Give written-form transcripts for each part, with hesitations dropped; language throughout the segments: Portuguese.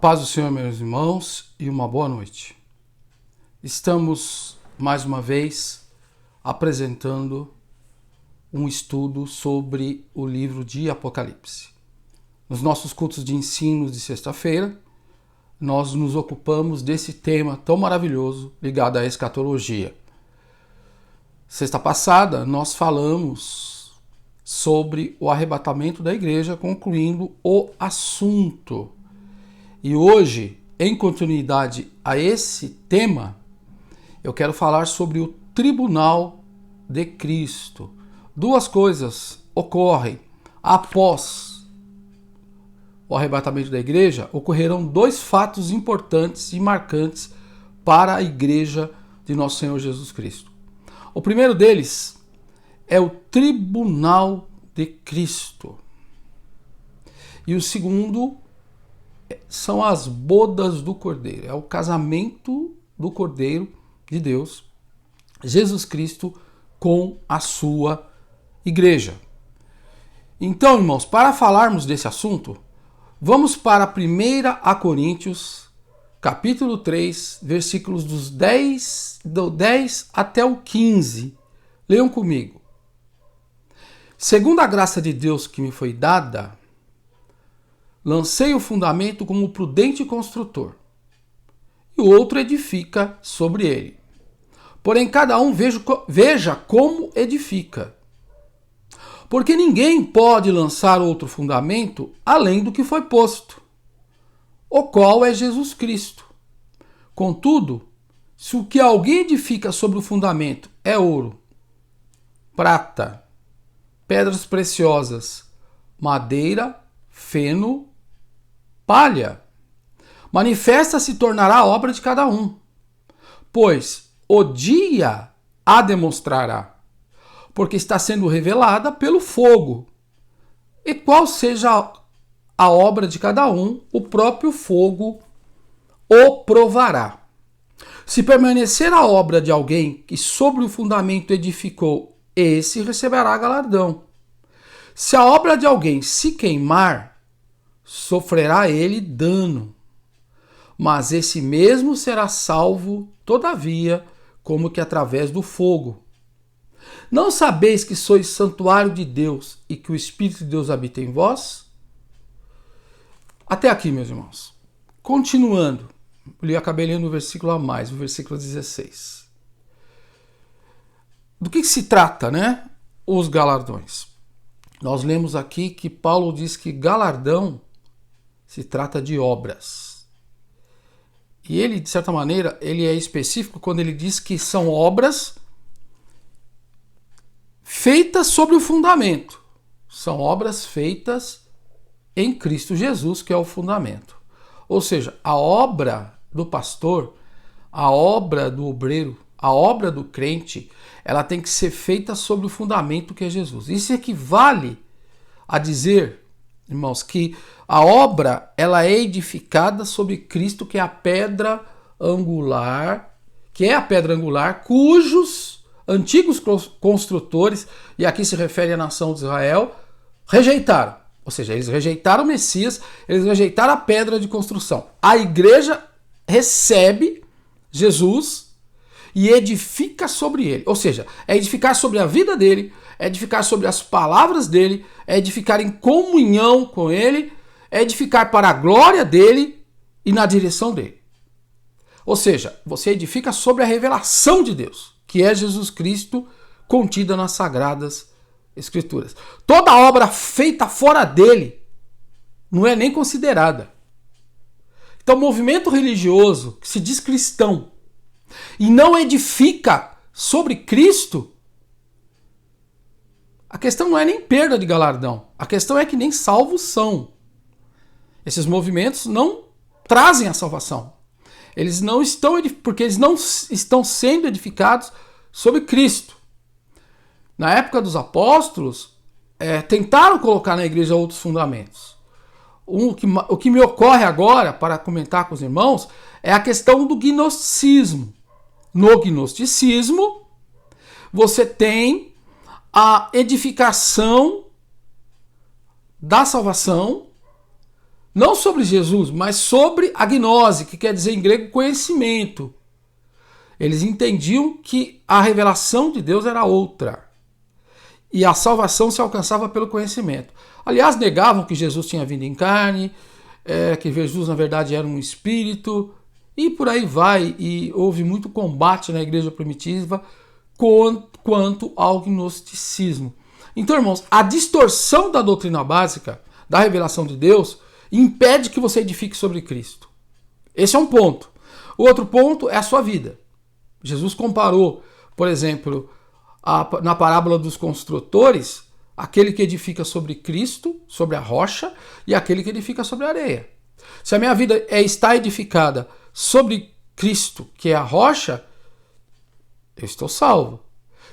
paz do Senhor, meus irmãos, e uma boa noite. Estamos, mais uma vez, apresentando um estudo sobre o livro de Apocalipse. Nos nossos cultos de ensino de sexta-feira, nós nos ocupamos desse tema tão maravilhoso ligado à escatologia. Sexta passada, nós falamos sobre o arrebatamento da igreja, concluindo o assunto. E hoje, em continuidade a esse tema, eu quero falar sobre o tribunal de Cristo. Duas coisas ocorrem após o arrebatamento da igreja. Ocorrerão dois fatos importantes e marcantes para a igreja de nosso Senhor Jesus Cristo. O primeiro deles é o tribunal de Cristo. E o segundo são as bodas do Cordeiro. É o casamento do Cordeiro de Deus, Jesus Cristo, com a sua igreja. Então, irmãos, para falarmos desse assunto, vamos para 1 Coríntios, capítulo 3, versículos do 10 até o 15. Leiam comigo. Segundo a graça de Deus que me foi dada, lancei o fundamento como prudente construtor, e o outro edifica sobre ele. Porém, cada um veja como edifica. Porque ninguém pode lançar outro fundamento além do que foi posto, o qual é Jesus Cristo. Contudo, se o que alguém edifica sobre o fundamento é ouro, prata, pedras preciosas, madeira, feno, palha, manifesta se tornará a obra de cada um, pois o dia a demonstrará, porque está sendo revelada pelo fogo. E qual seja a obra de cada um, o próprio fogo o provará. Se permanecer a obra de alguém que sobre o fundamento edificou, esse receberá galardão. Se a obra de alguém se queimar, sofrerá ele dano, mas esse mesmo será salvo, todavia, como que através do fogo. Não sabeis que sois santuário de Deus e que o Espírito de Deus habita em vós? Até aqui, meus irmãos. Continuando, eu acabei lendo o versículo a mais, o versículo 16. Do que se trata, né? Os galardões. Nós lemos aqui que Paulo diz que galardão se trata de obras. E ele, de certa maneira, ele é específico quando ele diz que são obras feitas sobre o fundamento. São obras feitas em Cristo Jesus, que é o fundamento. Ou seja, a obra do pastor, a obra do obreiro, a obra do crente, ela tem que ser feita sobre o fundamento que é Jesus. Isso equivale a dizer, irmãos, que a obra ela é edificada sobre Cristo, que é a pedra angular, cujos antigos construtores, e aqui se refere à nação de Israel, rejeitaram. Ou seja, eles rejeitaram o Messias, eles rejeitaram a pedra de construção. A igreja recebe Jesus e edifica sobre ele. Ou seja, é edificar sobre a vida dele, é edificar sobre as palavras dele, é edificar em comunhão com ele, é edificar para a glória dele e na direção dele. Ou seja, você edifica sobre a revelação de Deus, que é Jesus Cristo, contida nas Sagradas Escrituras. Toda obra feita fora dele não é nem considerada. Então, o movimento religioso que se diz cristão e não edifica sobre Cristo, a questão não é nem perda de galardão. A questão é que nem salvos são. Esses movimentos não trazem a salvação. Eles não estão, porque eles não estão sendo edificados sobre Cristo. Na época dos apóstolos, tentaram colocar na igreja outros fundamentos. O que me ocorre agora, para comentar com os irmãos, é a questão do gnosticismo. No gnosticismo, você tem a edificação da salvação não sobre Jesus, mas sobre a gnose, que quer dizer em grego conhecimento. Eles entendiam que a revelação de Deus era outra. E a salvação se alcançava pelo conhecimento. Aliás, negavam que Jesus tinha vindo em carne, que Jesus na verdade era um espírito, e por aí vai. E houve muito combate na igreja primitiva quanto ao gnosticismo. Então, irmãos, a distorção da doutrina básica, da revelação de Deus, impede que você edifique sobre Cristo. Esse é um ponto. O outro ponto é a sua vida. Jesus comparou, por exemplo, na parábola dos construtores, aquele que edifica sobre Cristo, sobre a rocha, e aquele que edifica sobre a areia. Se a minha vida está edificada sobre Cristo, que é a rocha, eu estou salvo.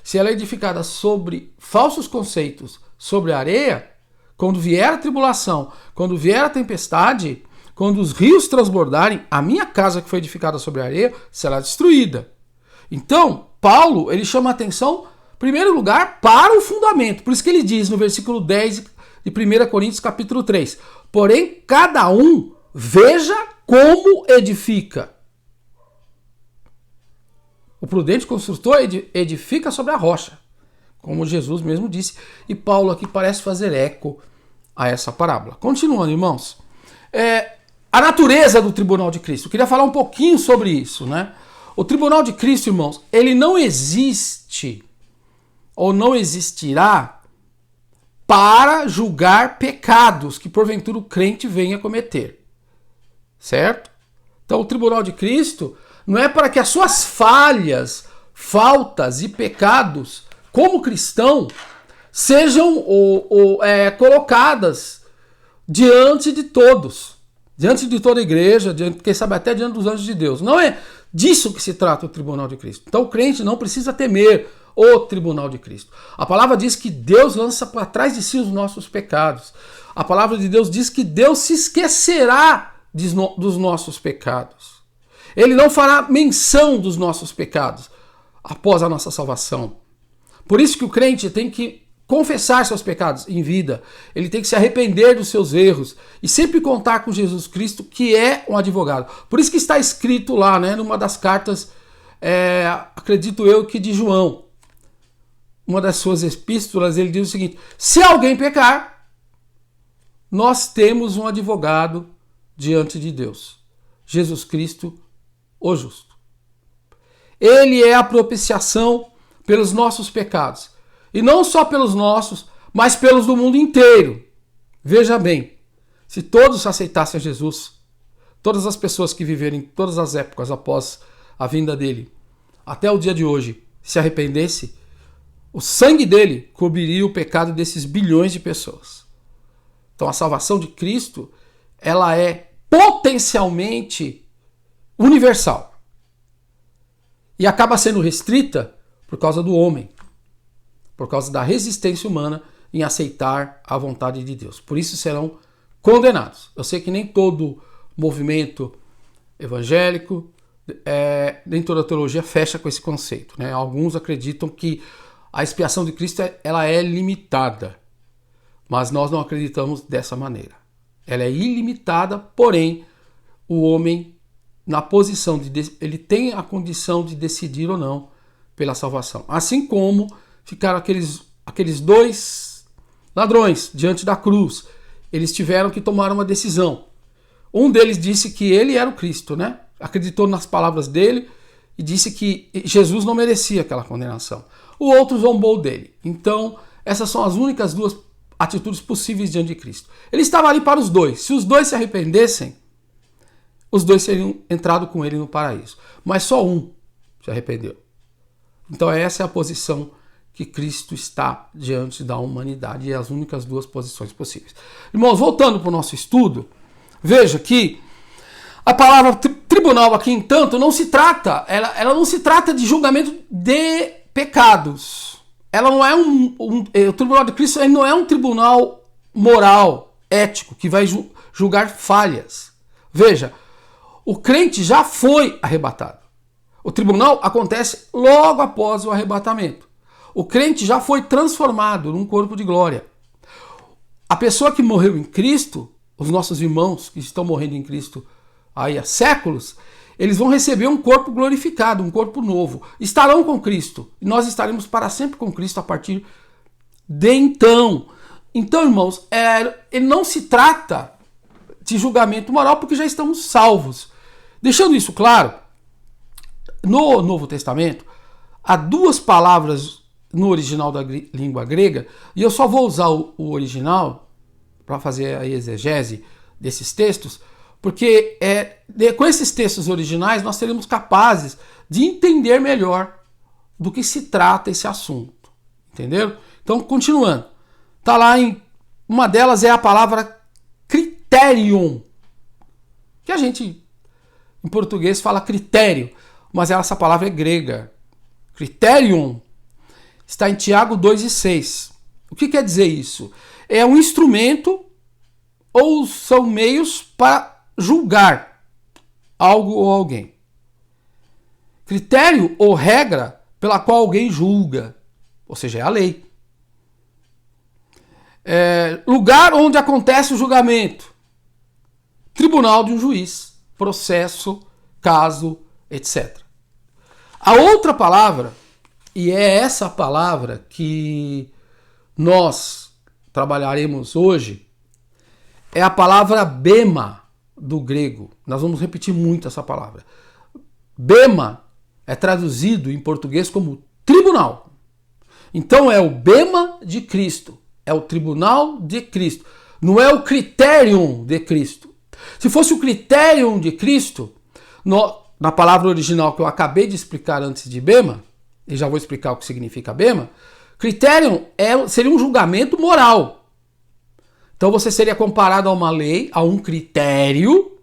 Se ela é edificada sobre falsos conceitos, sobre a areia, quando vier a tribulação, quando vier a tempestade, quando os rios transbordarem, a minha casa que foi edificada sobre a areia será destruída. Então, Paulo, ele chama a atenção, em primeiro lugar, para o fundamento. Por isso que ele diz no versículo 10 de 1 Coríntios capítulo 3, porém, cada um veja como edifica. O prudente construtor edifica sobre a rocha, como Jesus mesmo disse, e Paulo aqui parece fazer eco a essa parábola. Continuando, irmãos. A natureza do tribunal de Cristo. Eu queria falar um pouquinho sobre isso, né? O tribunal de Cristo, irmãos, ele não existe ou não existirá para julgar pecados que porventura o crente venha cometer. Certo? Então o tribunal de Cristo não é para que as suas falhas, faltas e pecados como cristão sejam colocadas diante de todos, diante de toda a igreja, quem sabe até diante dos anjos de Deus. Não é disso que se trata o tribunal de Cristo. Então o crente não precisa temer o tribunal de Cristo. A palavra diz que Deus lança para trás de si os nossos pecados. A palavra de Deus diz que Deus se esquecerá dos nossos pecados. Ele não fará menção dos nossos pecados após a nossa salvação. Por isso que o crente tem que confessar seus pecados em vida. Ele tem que se arrepender dos seus erros e sempre contar com Jesus Cristo, que é um advogado. Por isso que está escrito lá, né, numa das cartas, acredito eu que de João, uma das suas epístolas, ele diz o seguinte: se alguém pecar, nós temos um advogado diante de Deus, Jesus Cristo, o justo. Ele é a propiciação pelos nossos pecados. E não só pelos nossos, mas pelos do mundo inteiro. Veja bem, se todos aceitassem a Jesus, todas as pessoas que viverem em todas as épocas após a vinda dele, até o dia de hoje, se arrependesse, o sangue dele cobriria o pecado desses bilhões de pessoas. Então a salvação de Cristo, ela é potencialmente universal. E acaba sendo restrita por causa do homem, por causa da resistência humana em aceitar a vontade de Deus. Por isso serão condenados. Eu sei que nem todo movimento evangélico, nem toda teologia fecha com esse conceito, né? Alguns acreditam que a expiação de Cristo ela é limitada, mas nós não acreditamos dessa maneira. Ela é ilimitada, porém, o homem, na posição ele tem a condição de decidir ou não pela salvação. Assim como ficaram aqueles dois ladrões diante da cruz. Eles tiveram que tomar uma decisão. Um deles disse que ele era o Cristo, né? Acreditou nas palavras dele e disse que Jesus não merecia aquela condenação. O outro zombou dele. Então, essas são as únicas duas atitudes possíveis diante de Cristo. Ele estava ali para os dois. Se os dois se arrependessem, os dois seriam entrado com ele no paraíso. Mas só um se arrependeu. Então essa é a posição que Cristo está diante da humanidade, e as únicas duas posições possíveis. Irmãos, voltando para o nosso estudo, veja que a palavra tribunal aqui, entanto, não se trata, ela não se trata de julgamento de pecados. Ela não é o tribunal de Cristo, ele não é um tribunal moral, ético, que vai julgar falhas. Veja, o crente já foi arrebatado. O tribunal acontece logo após o arrebatamento. O crente já foi transformado num corpo de glória. A pessoa que morreu em Cristo os nossos irmãos que estão morrendo em Cristo aí há séculos, eles vão receber um corpo glorificado, um corpo novo. Estarão com Cristo. E nós estaremos para sempre com Cristo a partir de então. Então, irmãos, ele não se trata de julgamento moral porque já estamos salvos. Deixando isso claro, no Novo Testamento, há duas palavras no original da língua grega, e eu só vou usar o original para fazer a exegese desses textos, porque com esses textos originais nós seremos capazes de entender melhor do que se trata esse assunto. Entenderam? Então, continuando. Está lá uma delas é a palavra criterion, que a gente em português fala critério, mas essa palavra é grega. Criterion está em Tiago 2:6. O que quer dizer isso? É um instrumento ou são meios para julgar algo ou alguém. Critério ou regra pela qual alguém julga, ou seja, é a lei. Lugar onde acontece o julgamento. Tribunal de um juiz, processo, caso, etc. A outra palavra, e é essa palavra que nós trabalharemos hoje, é a palavra bema do grego. Nós vamos repetir muito essa palavra. Bema é traduzido em português como tribunal. Então é o bema de Cristo, é o tribunal de Cristo, não é o criterium de Cristo. Se fosse o criterium de Cristo, na palavra original que eu acabei de explicar antes de bema, e já vou explicar o que significa bema, criterium seria um julgamento moral. Então você seria comparado a uma lei, a um critério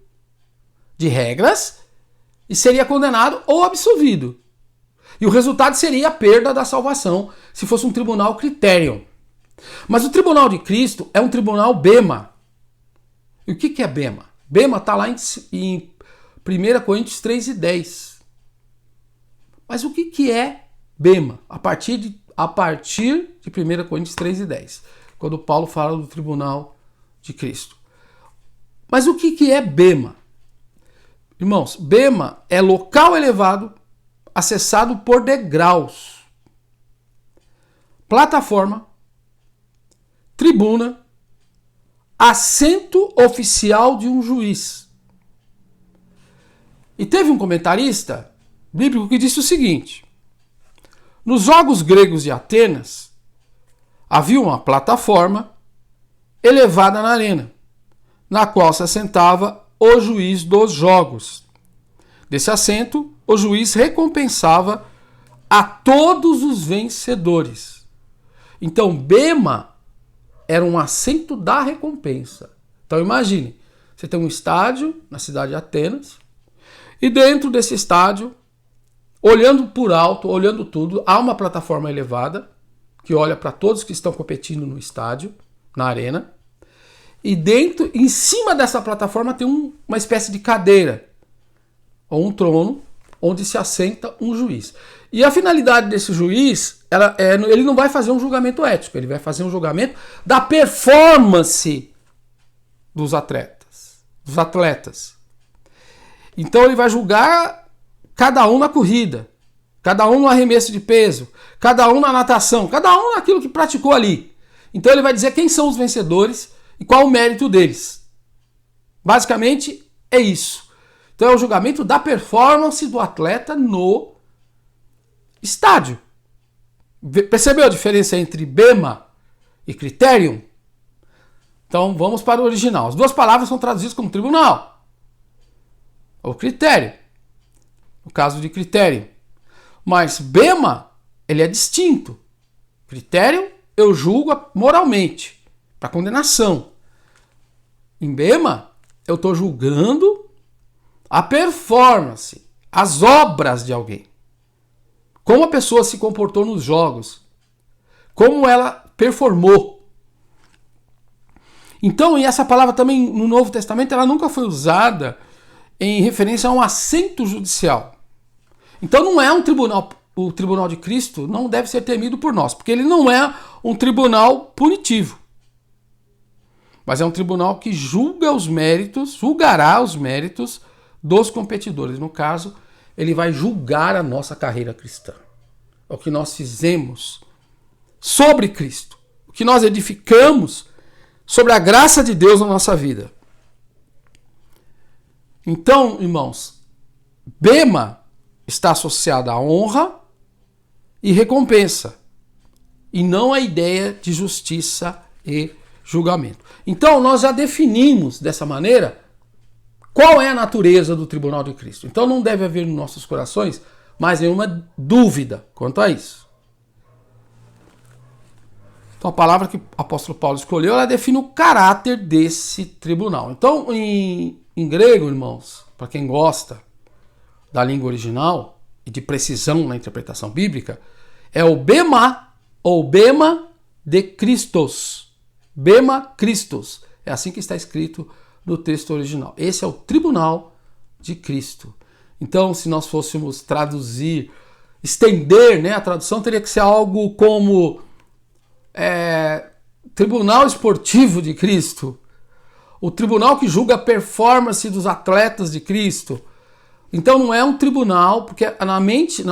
de regras, e seria condenado ou absolvido. E o resultado seria a perda da salvação, se fosse um tribunal criterium. Mas o tribunal de Cristo é um tribunal bema. E o que é bema? Bema está lá em 1 Coríntios 3:10. Mas o que é bema? A partir de 1 Coríntios 3:10. Quando Paulo fala do tribunal de Cristo. Mas o que é bema? Irmãos, bema é local elevado, acessado por degraus. Plataforma, tribuna, assento oficial de um juiz. E teve um comentarista bíblico que disse o seguinte: nos jogos gregos de Atenas, havia uma plataforma elevada na arena, na qual se assentava o juiz dos jogos. Desse assento, o juiz recompensava a todos os vencedores. Então, bema era um assento da recompensa. Então, imagine, você tem um estádio na cidade de Atenas, e dentro desse estádio, olhando por alto, olhando tudo, há uma plataforma elevada, que olha para todos que estão competindo no estádio, na arena, e em cima dessa plataforma tem uma espécie de cadeira, ou um trono, onde se assenta um juiz. E a finalidade desse juiz, ele não vai fazer um julgamento ético, ele vai fazer um julgamento da performance dos atletas. Então ele vai julgar cada um na corrida, cada um no arremesso de peso, cada um na natação, cada um naquilo que praticou ali. Então ele vai dizer quem são os vencedores e qual o mérito deles. Basicamente é isso. Então é o julgamento da performance do atleta no estádio. Percebeu a diferença entre bema e criterium? Então vamos para o original. As duas palavras são traduzidas como tribunal ou critério, no caso de critério. Mas bema, ele é distinto. Critério, eu julgo moralmente, para condenação. Em bema, eu estou julgando a performance, as obras de alguém. Como a pessoa se comportou nos jogos. Como ela performou. Então, e essa palavra também no Novo Testamento, ela nunca foi usada em referência a um assento judicial. Então não é um tribunal, o tribunal de Cristo não deve ser temido por nós, porque ele não é um tribunal punitivo. mas é um tribunal que julgará os méritos dos competidores. No caso, ele vai julgar a nossa carreira cristã. É o que nós fizemos sobre Cristo, o que nós edificamos sobre a graça de Deus na nossa vida. Então, irmãos, bema está associada a honra e recompensa, e não a ideia de justiça e julgamento. Então, nós já definimos dessa maneira qual é a natureza do tribunal de Cristo. Então, não deve haver nos nossos corações mais nenhuma dúvida quanto a isso. Então, a palavra que o apóstolo Paulo escolheu, ela define o caráter desse tribunal. Então, em grego, irmãos, para quem gosta da língua original e de precisão na interpretação bíblica, é o bema ou bema de Christos. Bema Christos. É assim que está escrito no texto original. Esse é o tribunal de Cristo. Então, se nós fôssemos traduzir, estender, né, a tradução teria que ser algo como Tribunal Esportivo de Cristo, o tribunal que julga a performance dos atletas de Cristo. Então não é um tribunal, porque na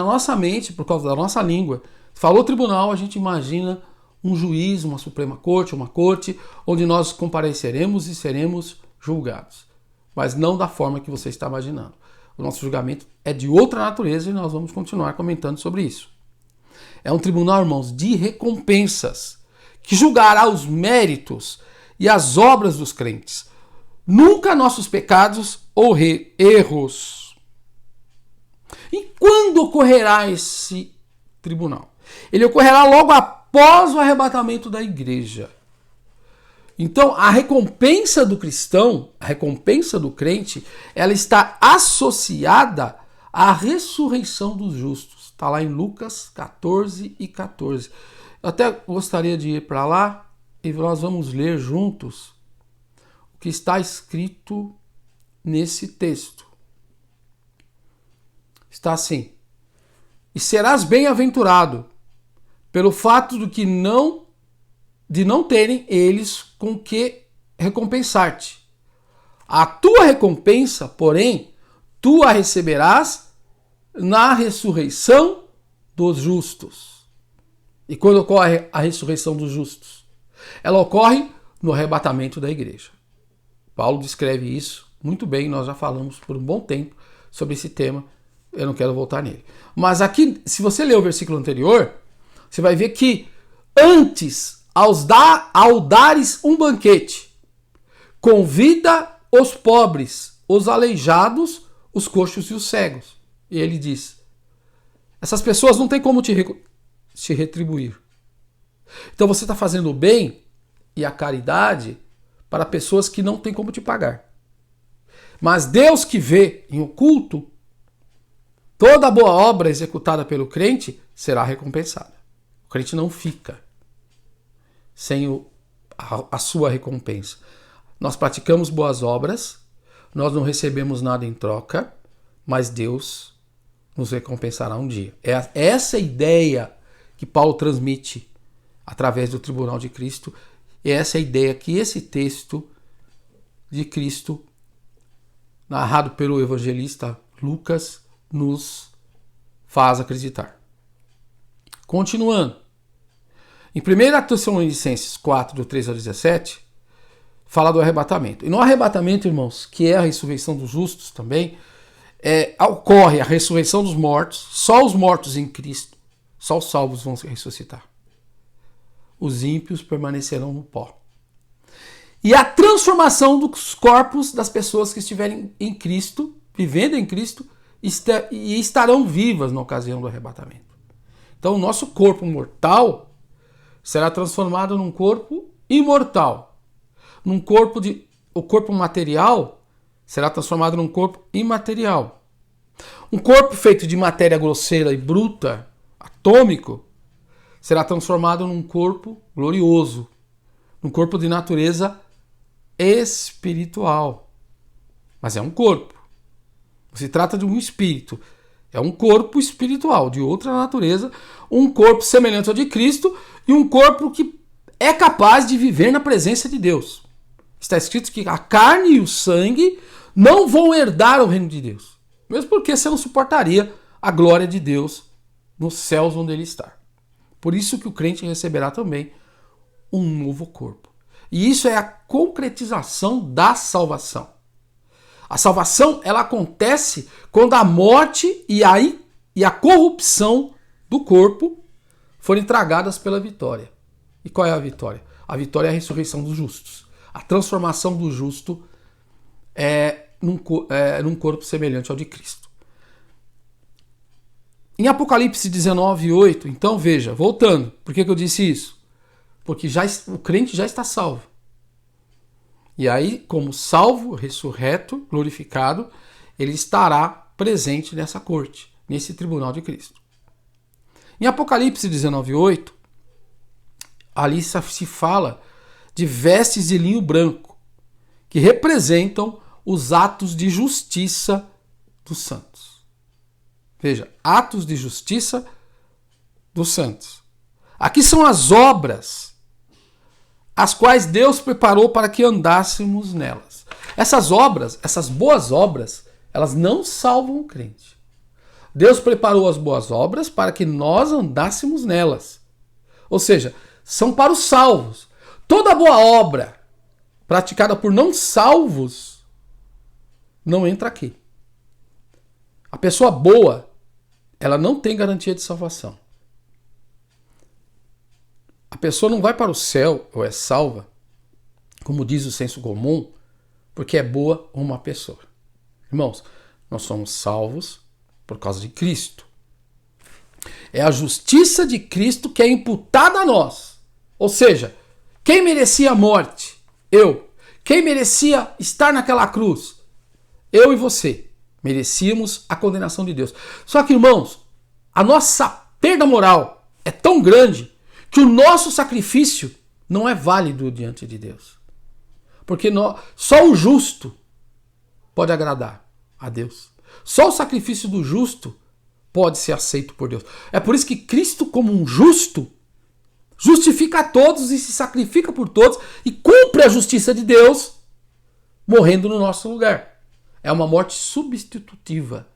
nossa mente, por causa da nossa língua, falou tribunal, a gente imagina um juiz, uma Suprema Corte, uma corte, onde nós compareceremos e seremos julgados. Mas não da forma que você está imaginando. O nosso julgamento é de outra natureza e nós vamos continuar comentando sobre isso. É um tribunal, irmãos, de recompensas, que julgará os méritos e as obras dos crentes, nunca nossos pecados ou erros. E quando ocorrerá esse tribunal? Ele ocorrerá logo após o arrebatamento da igreja. Então, a recompensa do cristão, a recompensa do crente, ela está associada à ressurreição dos justos. Está lá em Lucas 14 e 14. Eu até gostaria de ir para lá e nós vamos ler juntos o que está escrito nesse texto. Está assim: e serás bem-aventurado pelo fato de não terem eles com que recompensar-te. A tua recompensa, porém, tu a receberás na ressurreição dos justos. E quando ocorre a ressurreição dos justos? Ela ocorre no arrebatamento da igreja. Paulo descreve isso muito bem, nós já falamos por um bom tempo sobre esse tema, eu não quero voltar nele. Mas aqui, se você ler o versículo anterior, você vai ver que antes, ao dares um banquete, convida os pobres, os aleijados, os coxos e os cegos. E ele diz, essas pessoas não têm como te retribuir. Então você está fazendo o bem e a caridade para pessoas que não têm como te pagar. Mas Deus, que vê em oculto, toda boa obra executada pelo crente será recompensada. O crente não fica sem a sua recompensa. Nós praticamos boas obras, nós não recebemos nada em troca, mas Deus nos recompensará um dia. É essa ideia que Paulo transmite através do tribunal de Cristo, é essa ideia que esse texto de Cristo, narrado pelo evangelista Lucas, nos faz acreditar. Continuando. Em 1 Tessalonicenses 4, do 3 ao 17, fala do arrebatamento. E no arrebatamento, irmãos, que é a ressurreição dos justos também, ocorre a ressurreição dos mortos, só os mortos em Cristo, só os salvos vão ressuscitar. Os ímpios permanecerão no pó. E a transformação dos corpos das pessoas que estiverem em Cristo, vivendo em Cristo, e estarão vivas na ocasião do arrebatamento. Então o nosso corpo mortal será transformado num corpo imortal. O corpo material será transformado num corpo imaterial. Um corpo feito de matéria grosseira e bruta, atômico, será transformado num corpo glorioso, num corpo de natureza espiritual. Mas é um corpo. Se trata de um espírito. É um corpo espiritual, de outra natureza, um corpo semelhante ao de Cristo e um corpo que é capaz de viver na presença de Deus. Está escrito que a carne e o sangue não vão herdar o reino de Deus. Mesmo porque você não suportaria a glória de Deus nos céus onde ele está. Por isso que o crente receberá também um novo corpo. E isso é a concretização da salvação. A salvação, ela acontece quando a morte e a corrupção do corpo forem tragadas pela vitória. E qual é a vitória? A vitória é a ressurreição dos justos. A transformação do justo num corpo semelhante ao de Cristo. Em Apocalipse 19:8, então veja, voltando, por que eu disse isso? Porque o crente já está salvo. E aí, como salvo, ressurreto, glorificado, ele estará presente nessa corte, nesse tribunal de Cristo. Em Apocalipse 19:8, ali se fala de vestes de linho branco, que representam os atos de justiça dos santos. Veja, atos de justiça dos santos. Aqui são as obras, as quais Deus preparou para que andássemos nelas. Essas obras, essas boas obras, elas não salvam o crente. Deus preparou as boas obras para que nós andássemos nelas. Ou seja, são para os salvos. Toda boa obra praticada por não salvos não entra aqui. A pessoa boa, ela não tem garantia de salvação. A pessoa não vai para o céu ou é salva, como diz o senso comum, porque é boa uma pessoa. Irmãos, nós somos salvos por causa de Cristo. É a justiça de Cristo que é imputada a nós. Ou seja, quem merecia a morte? Eu. Quem merecia estar naquela cruz? Eu e você. Merecíamos a condenação de Deus. Só que, irmãos, a nossa perda moral é tão grande que o nosso sacrifício não é válido diante de Deus. Porque só o justo pode agradar a Deus. Só o sacrifício do justo pode ser aceito por Deus. É por isso que Cristo, como um justo, justifica a todos e se sacrifica por todos e cumpre a justiça de Deus morrendo no nosso lugar. É uma morte substitutiva.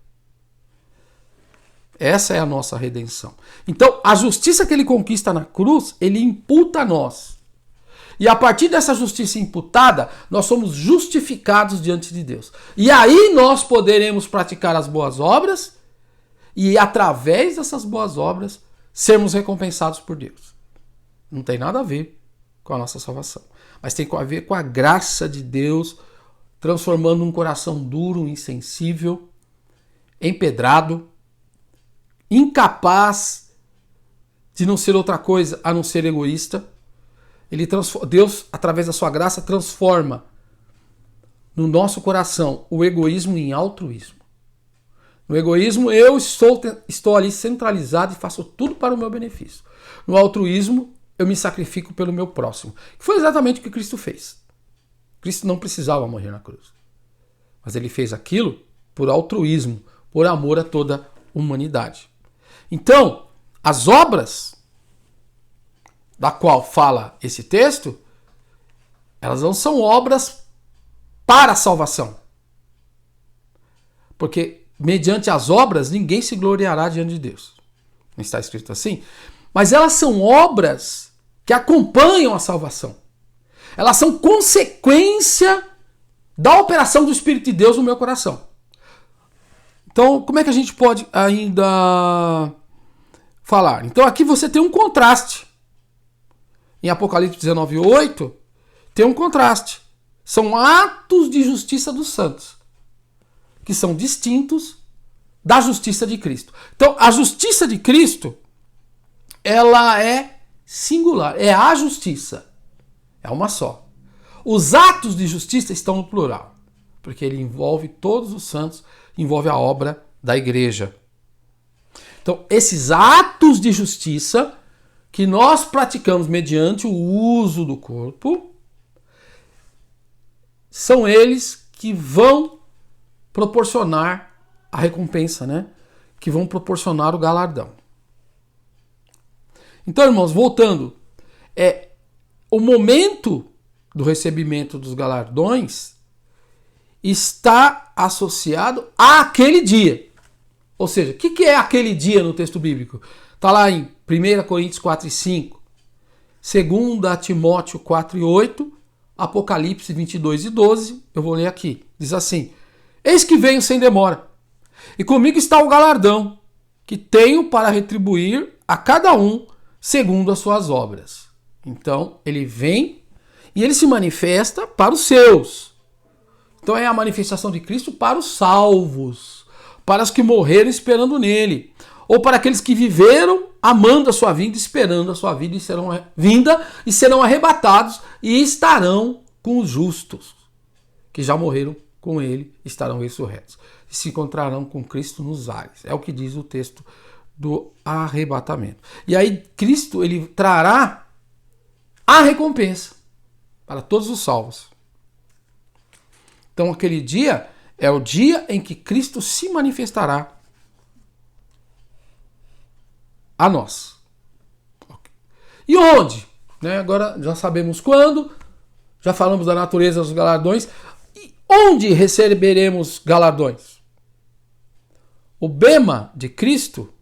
Essa é a nossa redenção. Então, a justiça que ele conquista na cruz, ele imputa a nós. E a partir dessa justiça imputada, nós somos justificados diante de Deus. E aí nós poderemos praticar as boas obras e, através dessas boas obras, sermos recompensados por Deus. Não tem nada a ver com a nossa salvação. Mas tem a ver com a graça de Deus transformando um coração duro, insensível, empedrado, incapaz de não ser outra coisa a não ser egoísta. Deus, através da sua graça, transforma no nosso coração o egoísmo em altruísmo. No egoísmo, eu estou ali centralizado e faço tudo para o meu benefício. No altruísmo, eu me sacrifico pelo meu próximo. Que foi exatamente o que Cristo fez. Cristo não precisava morrer na cruz. Mas ele fez aquilo por altruísmo, por amor a toda a humanidade. Então, as obras da qual fala esse texto, elas não são obras para a salvação. Porque mediante as obras ninguém se gloriará diante de Deus. Não está escrito assim? Mas elas são obras que acompanham a salvação. Elas são consequência da operação do Espírito de Deus no meu coração. Então, como é que a gente pode ainda falar? Então, aqui você tem um contraste. Em Apocalipse 19:8, tem um contraste. São atos de justiça dos santos, que são distintos da justiça de Cristo. Então, a justiça de Cristo, ela é singular, é a justiça. É uma só. Os atos de justiça estão no plural, porque ele envolve todos os santos, envolve a obra da igreja. Então, esses atos de justiça que nós praticamos mediante o uso do corpo, são eles que vão proporcionar a recompensa, né? Que vão proporcionar o galardão. Então, irmãos, voltando, o momento do recebimento dos galardões está associado àquele dia. Ou seja, o que é aquele dia no texto bíblico? Está lá em 1 Coríntios 4 e 5, 2 Timóteo 4 e 8, Apocalipse 22 e 12, eu vou ler aqui. Diz assim: eis que venho sem demora, e comigo está o galardão, que tenho para retribuir a cada um segundo as suas obras. Então, ele vem e ele se manifesta para os seus. Então, é a manifestação de Cristo para os salvos, para os que morreram esperando nele, ou para aqueles que viveram amando a sua vinda, esperando a sua vida e serão arrebatados e estarão com os justos, que já morreram com ele, estarão ressurretos. E se encontrarão com Cristo nos ares. É o que diz o texto do arrebatamento. E aí Cristo, ele trará a recompensa para todos os salvos. Então aquele dia é o dia em que Cristo se manifestará a nós. E onde? Agora já sabemos quando, já falamos da natureza dos galardões. E onde receberemos galardões? O bema de Cristo,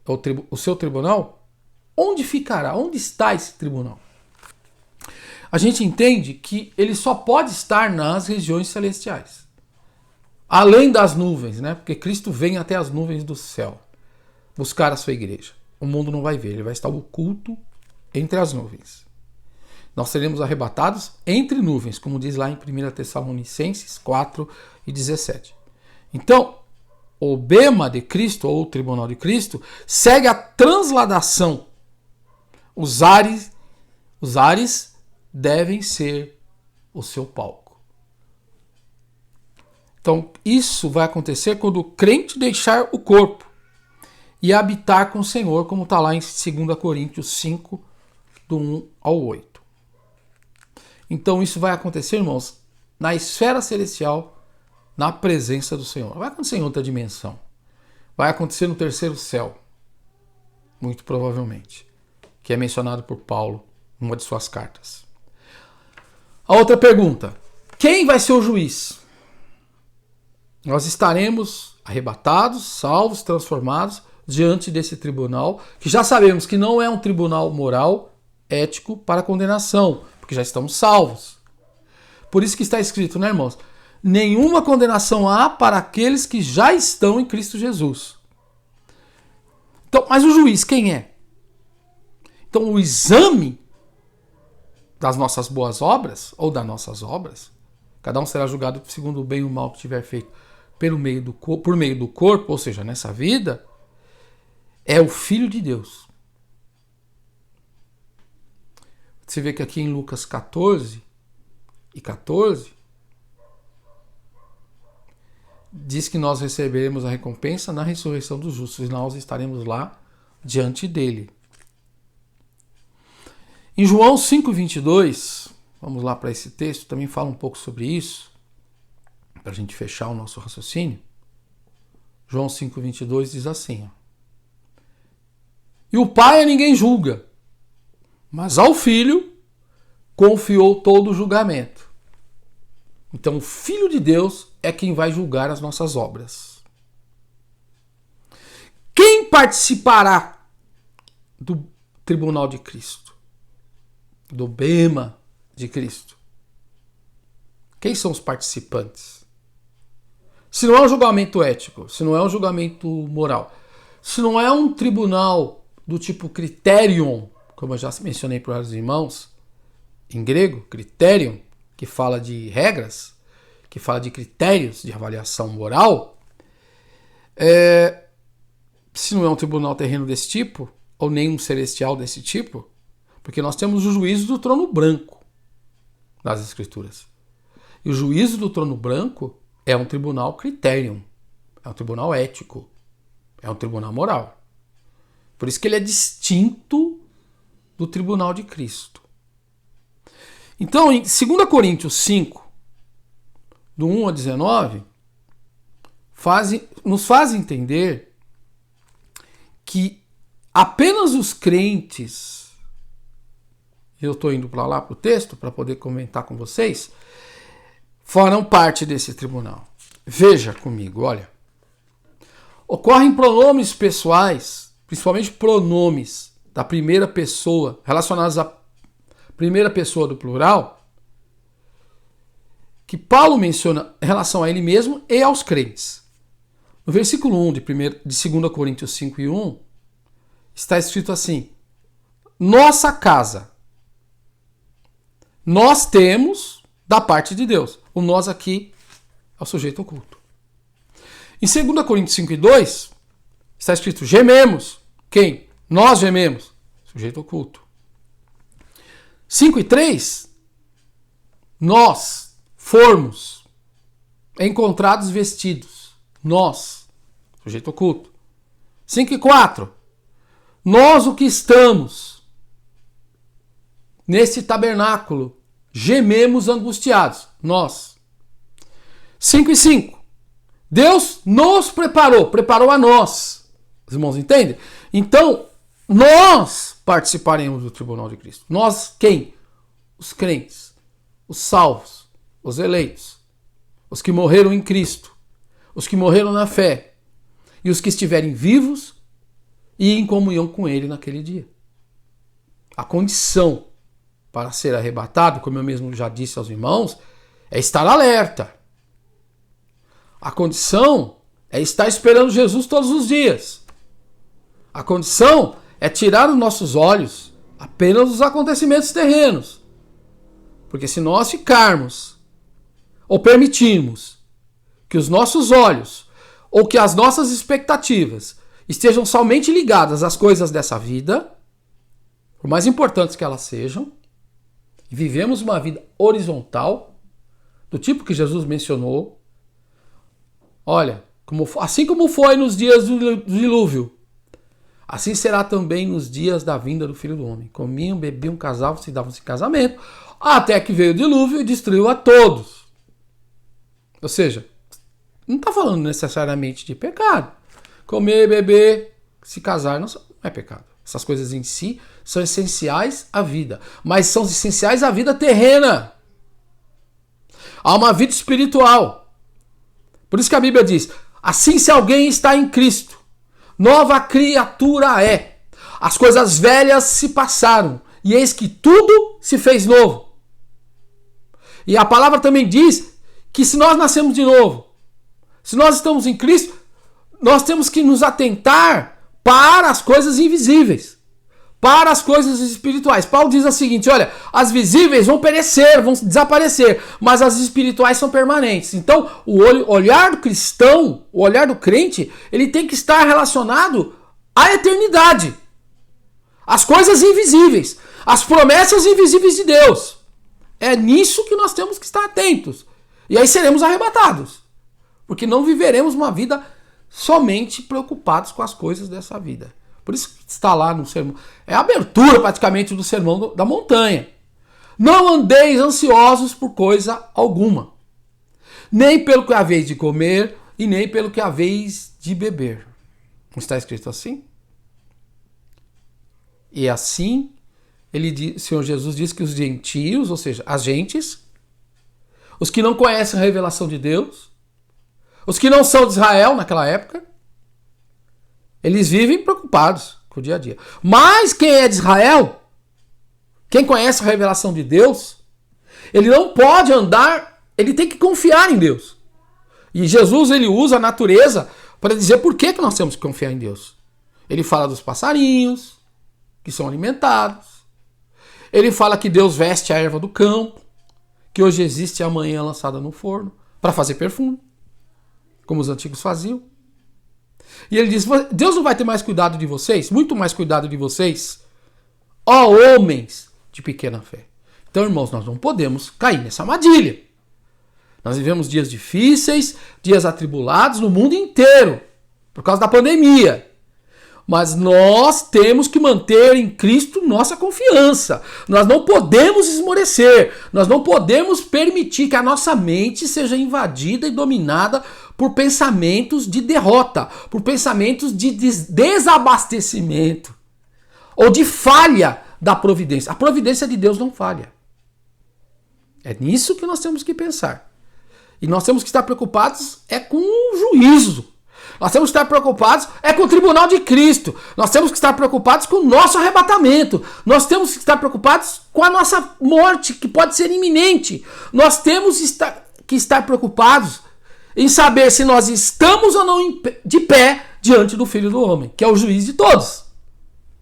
o seu tribunal, onde ficará? Onde está esse tribunal? A gente entende que ele só pode estar nas regiões celestiais. Além das nuvens, porque Cristo vem até as nuvens do céu buscar a sua igreja. O mundo não vai ver, ele vai estar oculto entre as nuvens. Nós seremos arrebatados entre nuvens, como diz lá em 1 Tessalonicenses 4 e 17. Então, o bema de Cristo, ou o tribunal de Cristo, segue a transladação. Os ares devem ser o seu palco. Então, isso vai acontecer quando o crente deixar o corpo e habitar com o Senhor, como está lá em 2 Coríntios 5, do 1 ao 8. Então isso vai acontecer, irmãos, na esfera celestial, na presença do Senhor. Vai acontecer em outra dimensão. Vai acontecer no terceiro céu, muito provavelmente, que é mencionado por Paulo em uma de suas cartas. A outra pergunta: quem vai ser o juiz? Nós estaremos arrebatados, salvos, transformados diante desse tribunal, que já sabemos que não é um tribunal moral, ético para condenação, porque já estamos salvos. Por isso que está escrito, irmãos? Nenhuma condenação há para aqueles que já estão em Cristo Jesus. Então, mas o juiz quem é? Então o exame das nossas boas obras, ou das nossas obras, cada um será julgado segundo o bem e o mal que tiver feito por meio do corpo, ou seja, nessa vida, é o Filho de Deus. Você vê que aqui em Lucas 14 e 14, diz que nós receberemos a recompensa na ressurreição dos justos, e nós estaremos lá diante dele. Em João 5,22, vamos lá para esse texto, também fala um pouco sobre isso, para a gente fechar o nosso raciocínio. João 5,22 diz assim: e o Pai a ninguém julga, mas ao Filho confiou todo o julgamento. Então o Filho de Deus é quem vai julgar as nossas obras. Quem participará do tribunal de Cristo? Do bema de Cristo? Quem são os participantes? Se não é um julgamento ético, se não é um julgamento moral, se não é um tribunal do tipo criterion, como eu já mencionei para os irmãos, em grego, criterion, que fala de regras, que fala de critérios de avaliação moral, se não é um tribunal terreno desse tipo, ou nem um celestial desse tipo, porque nós temos o juízo do trono branco das Escrituras. E o juízo do trono branco é um tribunal criterion, é um tribunal ético, é um tribunal moral. Por isso que ele é distinto do tribunal de Cristo. Então, em 2 Coríntios 5, do 1 a 19, nos faz entender que apenas os crentes eu estou indo para lá para o texto para poder comentar com vocês, farão parte desse tribunal. Veja comigo, olha. Ocorrem pronomes pessoais, principalmente pronomes da primeira pessoa, relacionados à primeira pessoa do plural, que Paulo menciona em relação a ele mesmo e aos crentes. No versículo 1 de 2 Coríntios 5:1, está escrito assim: nossa casa, nós temos da parte de Deus. O nós aqui é o sujeito oculto. Em 2 Coríntios 5:2, está escrito gememos. Quem? Nós gememos. Sujeito oculto. 5:3, nós formos encontrados vestidos. Nós. Sujeito oculto. 5:4, nós o que estamos nesse tabernáculo gememos angustiados. Nós. 5:5, Deus nos preparou a nós. Os irmãos entendem? Então, nós participaremos do tribunal de Cristo. Nós quem? Os crentes, os salvos, os eleitos, os que morreram em Cristo, os que morreram na fé e os que estiverem vivos e em comunhão com Ele naquele dia. A condição para ser arrebatado, como eu mesmo já disse aos irmãos, é estar alerta. A condição é estar esperando Jesus todos os dias. A condição é tirar os nossos olhos apenas dos acontecimentos terrenos. Porque se nós ficarmos ou permitirmos que os nossos olhos ou que as nossas expectativas estejam somente ligadas às coisas dessa vida, por mais importantes que elas sejam, e vivemos uma vida horizontal, do tipo que Jesus mencionou, olha, assim como foi nos dias do dilúvio, assim será também nos dias da vinda do Filho do Homem. Comiam, bebiam, casavam, se davam-se em casamento, até que veio o dilúvio e destruiu a todos. Ou seja, não está falando necessariamente de pecado. Comer, beber, se casar não é pecado. Essas coisas em si são essenciais à vida, mas são essenciais à vida terrena. Há uma vida espiritual. Por isso que a Bíblia diz, assim se alguém está em Cristo, nova criatura é. As coisas velhas se passaram, e eis que tudo se fez novo. E a palavra também diz que se nós nascemos de novo, se nós estamos em Cristo, nós temos que nos atentar para as coisas invisíveis, para as coisas espirituais. Paulo diz o seguinte, olha, as visíveis vão perecer, vão desaparecer, mas as espirituais são permanentes. Então, o olhar do cristão, o olhar do crente, ele tem que estar relacionado à eternidade, às coisas invisíveis, às promessas invisíveis de Deus. É nisso que nós temos que estar atentos. E aí seremos arrebatados, porque não viveremos uma vida somente preocupados com as coisas dessa vida. Por isso que está lá no sermão. É a abertura praticamente do sermão da montanha. Não andeis ansiosos por coisa alguma, nem pelo que haveis de comer e nem pelo que haveis de beber. Não está escrito assim? E assim, o Senhor Jesus diz que os gentios, ou seja, as gentes, os que não conhecem a revelação de Deus, os que não são de Israel naquela época, eles vivem preocupados com o dia a dia. Mas quem é de Israel, quem conhece a revelação de Deus, ele não pode andar, ele tem que confiar em Deus. E Jesus, ele usa a natureza para dizer por que nós temos que confiar em Deus. Ele fala dos passarinhos, que são alimentados. Ele fala que Deus veste a erva do campo, que hoje existe e amanhã lançada no forno, para fazer perfume, como os antigos faziam. E ele diz, Deus não vai ter mais cuidado de vocês? Muito mais cuidado de vocês? Ó homens de pequena fé. Então, irmãos, nós não podemos cair nessa armadilha. Nós vivemos dias difíceis, dias atribulados no mundo inteiro, por causa da pandemia. Mas nós temos que manter em Cristo nossa confiança. Nós não podemos esmorecer. Nós não podemos permitir que a nossa mente seja invadida e dominada por pensamentos de derrota, por pensamentos de desabastecimento ou de falha da providência. A providência de Deus não falha. É nisso que nós temos que pensar. E nós temos que estar preocupados com o juízo. Nós temos que estar preocupados com o tribunal de Cristo. Nós temos que estar preocupados com o nosso arrebatamento. Nós temos que estar preocupados com a nossa morte, que pode ser iminente. Nós temos que estar preocupados em saber se nós estamos ou não de pé diante do Filho do Homem, que é o juiz de todos.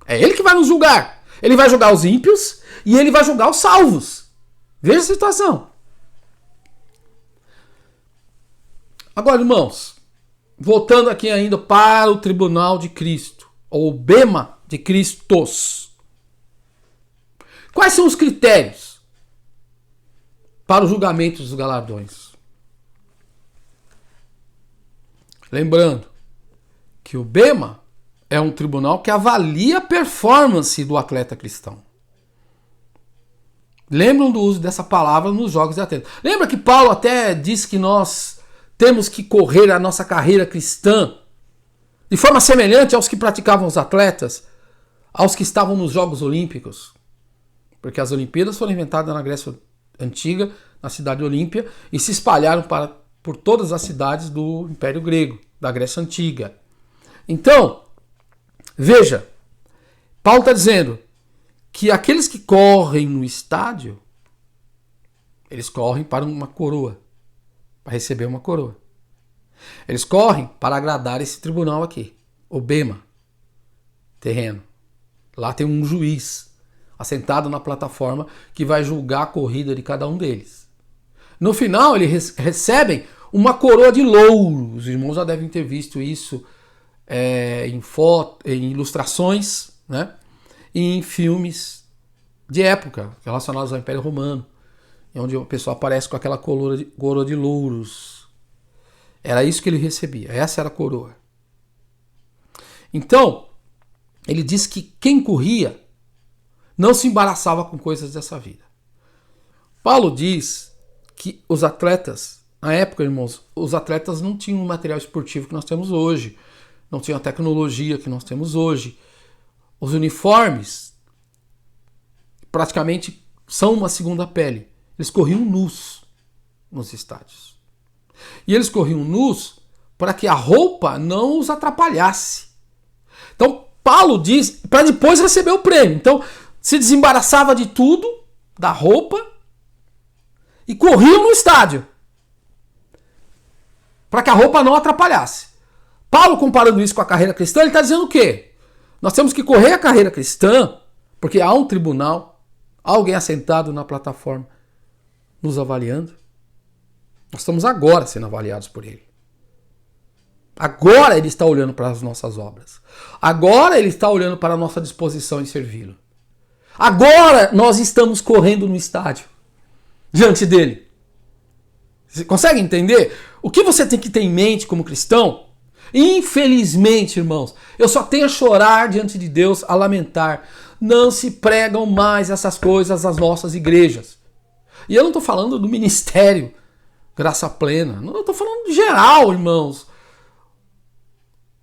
É ele que vai nos julgar. Ele vai julgar os ímpios e ele vai julgar os salvos. Veja a situação. Agora, irmãos, voltando aqui ainda para o tribunal de Cristo, ou bema de Cristos. Quais são os critérios para o julgamento dos galardões? Lembrando que o bema é um tribunal que avalia a performance do atleta cristão. Lembram do uso dessa palavra nos Jogos de Atenas. Lembra que Paulo até disse que nós temos que correr a nossa carreira cristã de forma semelhante aos que praticavam os atletas, aos que estavam nos Jogos Olímpicos? Porque as Olimpíadas foram inventadas na Grécia Antiga, na cidade de Olímpia, e se espalharam por todas as cidades do Império Grego, da Grécia Antiga. Então, veja, Paulo está dizendo que aqueles que correm no estádio, eles correm para uma coroa, para receber uma coroa. Eles correm para agradar esse tribunal aqui, o bema, terreno. Lá tem um juiz assentado na plataforma que vai julgar a corrida de cada um deles. No final, eles recebem uma coroa de louros. Os irmãos já devem ter visto isso em ilustrações, né? E em filmes de época relacionados ao Império Romano, onde o pessoal aparece com aquela coroa de louros. Era isso que ele recebia, essa era a coroa. Então, ele diz que quem corria não se embaraçava com coisas dessa vida. Paulo diz que os atletas, na época, irmãos, os atletas não tinham o material esportivo que nós temos hoje, não tinham a tecnologia que nós temos hoje. Os uniformes praticamente são uma segunda pele. Eles corriam nus nos estádios. E eles corriam nus para que a roupa não os atrapalhasse. Então, Paulo diz, para depois receber o prêmio. Então, se desembaraçava de tudo, da roupa, e corriam no estádio, para que a roupa não atrapalhasse. Paulo, comparando isso com a carreira cristã, ele está dizendo o quê? Nós temos que correr a carreira cristã, porque há um tribunal, há alguém assentado na plataforma, nos avaliando. Nós estamos agora sendo avaliados por ele. Agora ele está olhando para as nossas obras. Agora ele está olhando para a nossa disposição em servi-lo. Agora nós estamos correndo no estádio, diante dele. Você consegue entender? O que você tem que ter em mente como cristão? Infelizmente, irmãos, eu só tenho a chorar diante de Deus, a lamentar. Não se pregam mais essas coisas nas nossas igrejas. E eu não estou falando do ministério Graça Plena. Não, eu estou falando de geral, irmãos.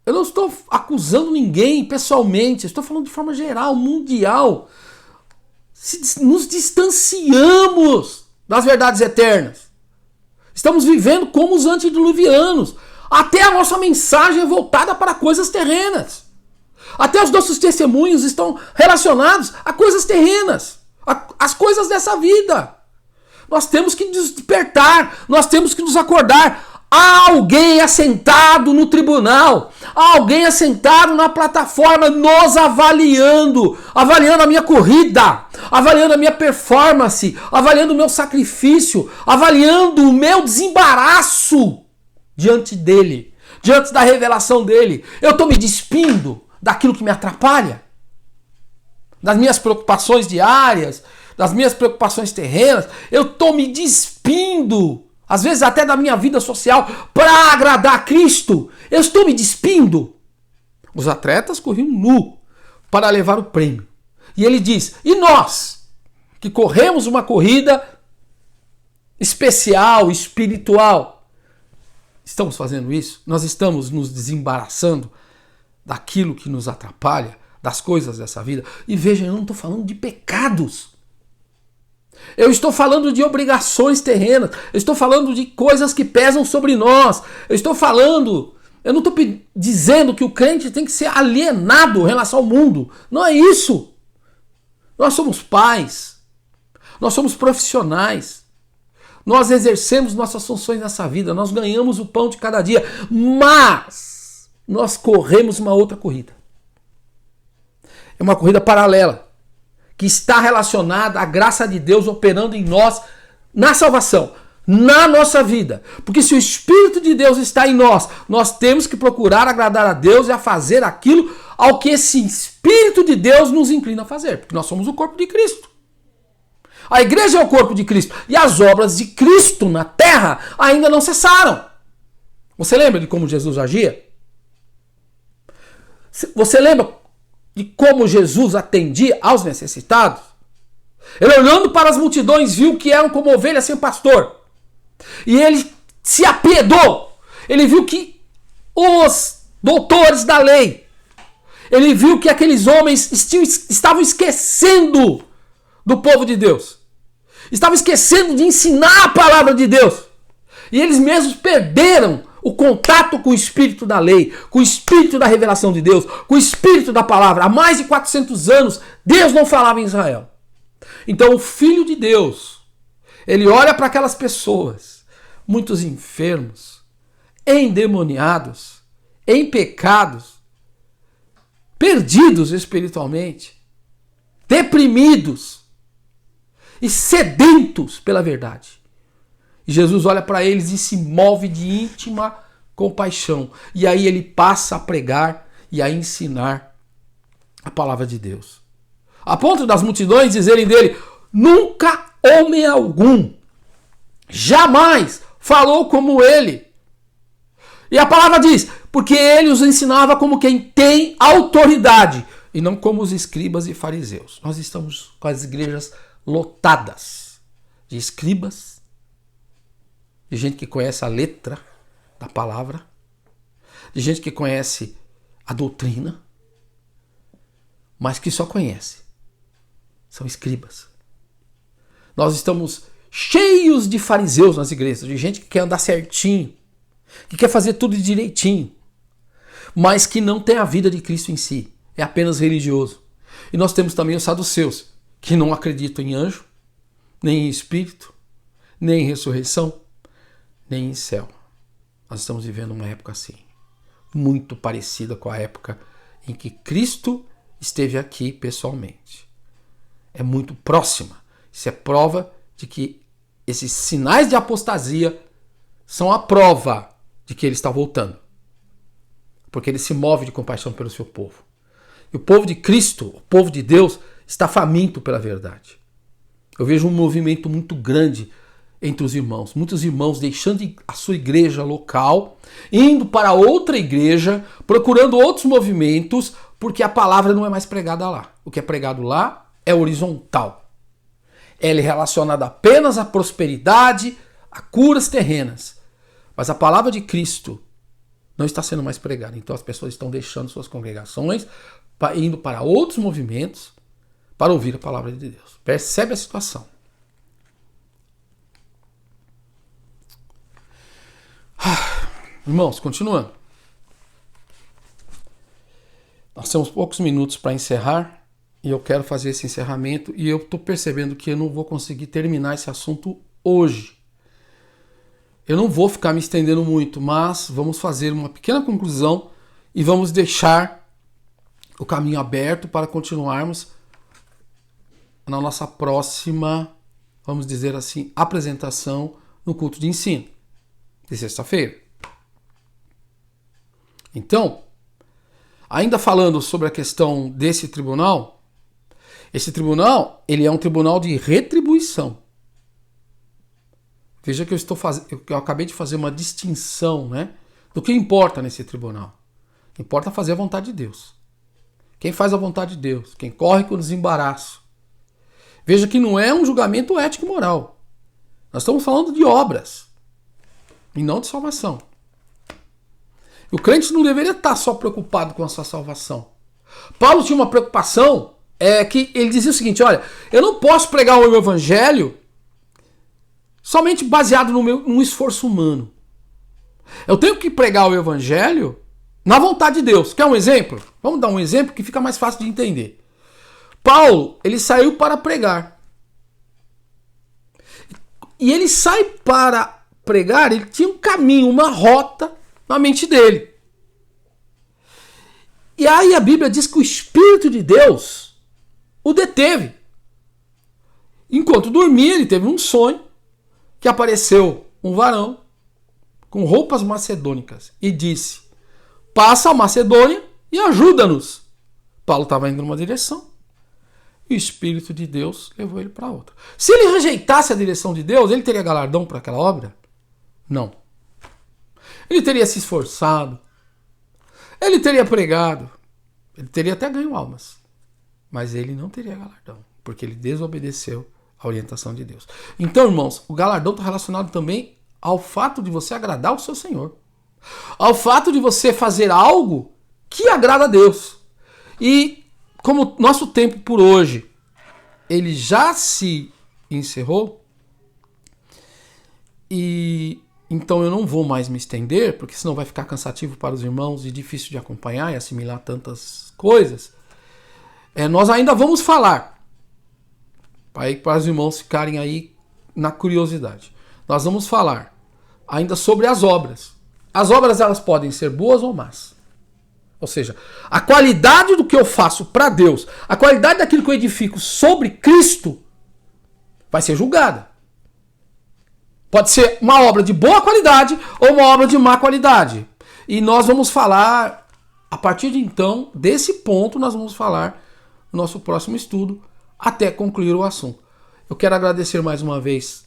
Eu não estou acusando ninguém pessoalmente. Eu estou falando de forma geral, mundial. Nos distanciamos das verdades eternas. Estamos vivendo como os antediluvianos. Até a nossa mensagem é voltada para coisas terrenas. Até os nossos testemunhos estão relacionados a coisas terrenas, as coisas dessa vida. Nós temos que despertar, nós temos que nos acordar. Há alguém assentado no tribunal, há alguém assentado na plataforma nos avaliando, avaliando a minha corrida, avaliando a minha performance, avaliando o meu sacrifício, avaliando o meu desembaraço diante dele, diante da revelação dele. Eu estou me despindo daquilo que me atrapalha, das minhas preocupações diárias, das minhas preocupações terrenas. Eu estou me despindo, às vezes até da minha vida social, para agradar a Cristo. Eu estou me despindo. Os atletas corriam nu para levar o prêmio. E ele diz, e nós, que corremos uma corrida especial, espiritual, estamos fazendo isso? Nós estamos nos desembaraçando daquilo que nos atrapalha, das coisas dessa vida. E veja, eu não estou falando de pecados. Eu estou falando de obrigações terrenas. Eu estou falando de coisas que pesam sobre nós. Eu não estou dizendo que o crente tem que ser alienado em relação ao mundo. Não é isso. Nós somos pais. Nós somos profissionais. Nós exercemos nossas funções nessa vida. Nós ganhamos o pão de cada dia. Mas nós corremos uma outra corrida. É uma corrida paralela, que está relacionada à graça de Deus operando em nós, na salvação, na nossa vida. Porque se o Espírito de Deus está em nós, nós temos que procurar agradar a Deus e a fazer aquilo ao que esse Espírito de Deus nos inclina a fazer. Porque nós somos o corpo de Cristo. A igreja é o corpo de Cristo. E as obras de Cristo na terra ainda não cessaram. Você lembra de como Jesus agia? Você lembra de como Jesus atendia aos necessitados? Ele, olhando para as multidões, viu que eram como ovelhas sem pastor. E ele se apiedou. Ele viu que os doutores da lei, ele viu que aqueles homens estavam esquecendo do povo de Deus. Estavam esquecendo de ensinar a palavra de Deus. E eles mesmos perderam o contato com o Espírito da lei, com o Espírito da revelação de Deus, com o Espírito da palavra. Há mais de 400 anos, Deus não falava em Israel. Então o Filho de Deus, ele olha para aquelas pessoas, muitos enfermos, endemoniados, em pecados, perdidos espiritualmente, deprimidos e sedentos pela verdade. E Jesus olha para eles e se move de íntima compaixão. E aí ele passa a pregar e a ensinar a palavra de Deus. A ponto das multidões dizerem dele: nunca homem algum jamais falou como ele. E a palavra diz: porque ele os ensinava como quem tem autoridade, e não como os escribas e fariseus. Nós estamos com as igrejas lotadas de escribas, de gente que conhece a letra da palavra, de gente que conhece a doutrina, mas que só conhece. São escribas. Nós estamos cheios de fariseus nas igrejas, de gente que quer andar certinho, que quer fazer tudo direitinho, mas que não tem a vida de Cristo em si, é apenas religioso. E nós temos também os saduceus, que não acreditam em anjo, nem em espírito, nem em ressurreição, nem em céu. Nós estamos vivendo uma época assim, muito parecida com a época em que Cristo esteve aqui pessoalmente. É muito próxima. Isso é prova de que esses sinais de apostasia são a prova de que ele está voltando. Porque ele se move de compaixão pelo seu povo. E o povo de Cristo, o povo de Deus, está faminto pela verdade. Eu vejo um movimento muito grande entre os irmãos. Muitos irmãos deixando a sua igreja local, indo para outra igreja, procurando outros movimentos, porque a palavra não é mais pregada lá. O que é pregado lá é horizontal. Ela é relacionada apenas à prosperidade, a curas terrenas. Mas a palavra de Cristo não está sendo mais pregada. Então as pessoas estão deixando suas congregações, indo para outros movimentos para ouvir a palavra de Deus. Percebe a situação. Irmãos, continuando. Nós temos poucos minutos para encerrar e eu quero fazer esse encerramento e eu estou percebendo que eu não vou conseguir terminar esse assunto hoje. Eu não vou ficar me estendendo muito, mas vamos fazer uma pequena conclusão e vamos deixar o caminho aberto para continuarmos na nossa próxima, vamos dizer assim, apresentação no culto de ensino de sexta-feira. Então, ainda falando sobre a questão desse tribunal, esse tribunal, ele é um tribunal de retribuição. Veja que eu acabei de fazer uma distinção, né, do que importa nesse tribunal. Importa fazer a vontade de Deus. Quem faz a vontade de Deus, quem corre com desembaraço. Veja que não é um julgamento ético e moral. Nós estamos falando de obras e não de salvação. O crente não deveria estar só preocupado com a sua salvação. Paulo tinha uma preocupação, que ele dizia o seguinte, olha, eu não posso pregar o meu evangelho somente baseado num esforço humano. Eu tenho que pregar o evangelho na vontade de Deus. Quer um exemplo? Vamos dar um exemplo que fica mais fácil de entender. Paulo, ele saiu para pregar. E ele sai para pregar, ele tinha um caminho, uma rota na mente dele. E aí a Bíblia diz que o Espírito de Deus o deteve. Enquanto dormia, ele teve um sonho que apareceu um varão com roupas macedônicas e disse, passa a Macedônia e ajuda-nos. Paulo estava indo numa direção e o Espírito de Deus levou ele para outra. Se ele rejeitasse a direção de Deus, ele teria galardão para aquela obra? Não. Ele teria se esforçado, ele teria pregado, ele teria até ganho almas, mas ele não teria galardão, porque ele desobedeceu a orientação de Deus. Então, irmãos, o galardão está relacionado também ao fato de você agradar o seu Senhor, ao fato de você fazer algo que agrada a Deus. E como nosso tempo por hoje ele já se encerrou, e então eu não vou mais me estender, porque senão vai ficar cansativo para os irmãos e difícil de acompanhar e assimilar tantas coisas. Nós ainda vamos falar, para os irmãos ficarem aí na curiosidade. Nós vamos falar ainda sobre as obras. As obras, elas podem ser boas ou más. Ou seja, a qualidade do que eu faço para Deus, a qualidade daquilo que eu edifico sobre Cristo, vai ser julgada. Pode ser uma obra de boa qualidade ou uma obra de má qualidade. E nós vamos falar, a partir de então, desse ponto, nós vamos falar no nosso próximo estudo, até concluir o assunto. Eu quero agradecer mais uma vez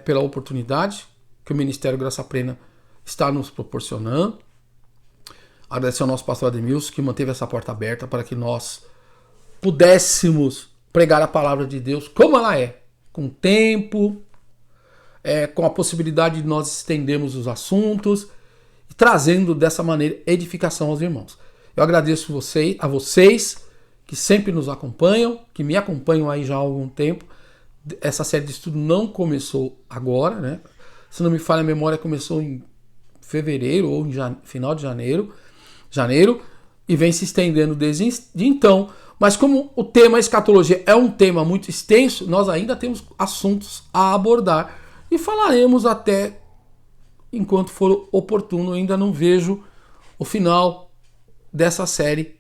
pela oportunidade que o Ministério Graça Plena está nos proporcionando. Agradecer ao nosso pastor Ademilson, que manteve essa porta aberta para que nós pudéssemos pregar a palavra de Deus como ela é, com tempo, com a possibilidade de nós estendermos os assuntos e trazendo dessa maneira edificação aos irmãos. Eu agradeço a vocês que sempre nos acompanham, que me acompanham aí já há algum tempo. Essa série de estudo não começou agora, né? Se não me falha a memória, começou em fevereiro ou em final de janeiro, e vem se estendendo desde então. Mas como o tema escatologia é um tema muito extenso, nós ainda temos assuntos a abordar e falaremos até enquanto for oportuno. Eu ainda não vejo o final dessa série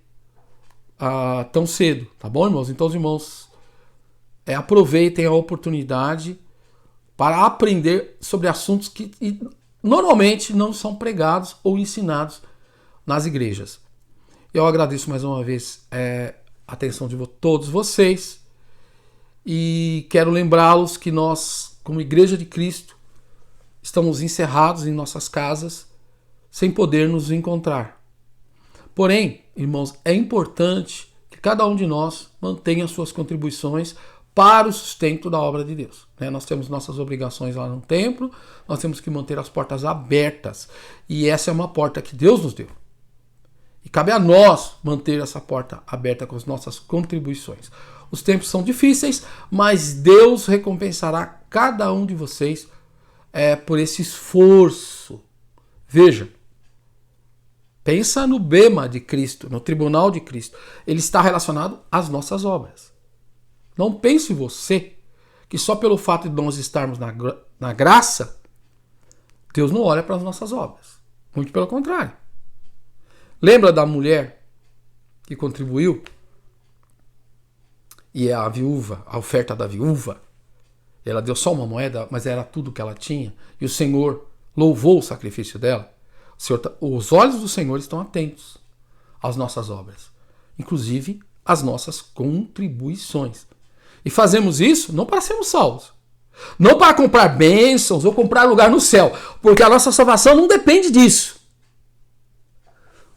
tão cedo, tá bom, irmãos? Então, os irmãos aproveitem a oportunidade para aprender sobre assuntos que normalmente não são pregados ou ensinados nas igrejas. Eu agradeço mais uma vez a atenção de todos vocês e quero lembrá-los que nós, como Igreja de Cristo, estamos encerrados em nossas casas sem poder nos encontrar. Porém, irmãos, é importante que cada um de nós mantenha suas contribuições para o sustento da obra de Deus. Nós temos nossas obrigações lá no templo, nós temos que manter as portas abertas. E essa é uma porta que Deus nos deu. E cabe a nós manter essa porta aberta com as nossas contribuições. Os tempos são difíceis, mas Deus recompensará cada um de vocês por esse esforço. Veja, pensa no bema de Cristo, no tribunal de Cristo. Ele está relacionado às nossas obras. Não pense você que só pelo fato de nós estarmos na graça, Deus não olha para as nossas obras. Muito pelo contrário. Lembra da mulher que contribuiu? E é a viúva, a oferta da viúva. Ela deu só uma moeda, mas era tudo que ela tinha. E o Senhor louvou o sacrifício dela. Os olhos do Senhor estão atentos às nossas obras, inclusive às nossas contribuições. E fazemos isso não para sermos salvos, não para comprar bênçãos ou comprar lugar no céu, porque a nossa salvação não depende disso.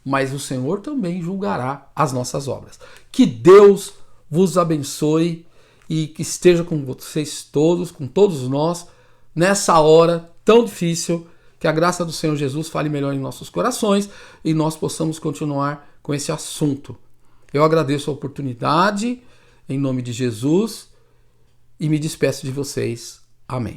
Mas o Senhor também julgará as nossas obras. Que Deus vos abençoe e que esteja com vocês todos, com todos nós, nessa hora tão difícil. Que a graça do Senhor Jesus fale melhor em nossos corações e nós possamos continuar com esse assunto. Eu agradeço a oportunidade, em nome de Jesus, e me despeço de vocês. Amém.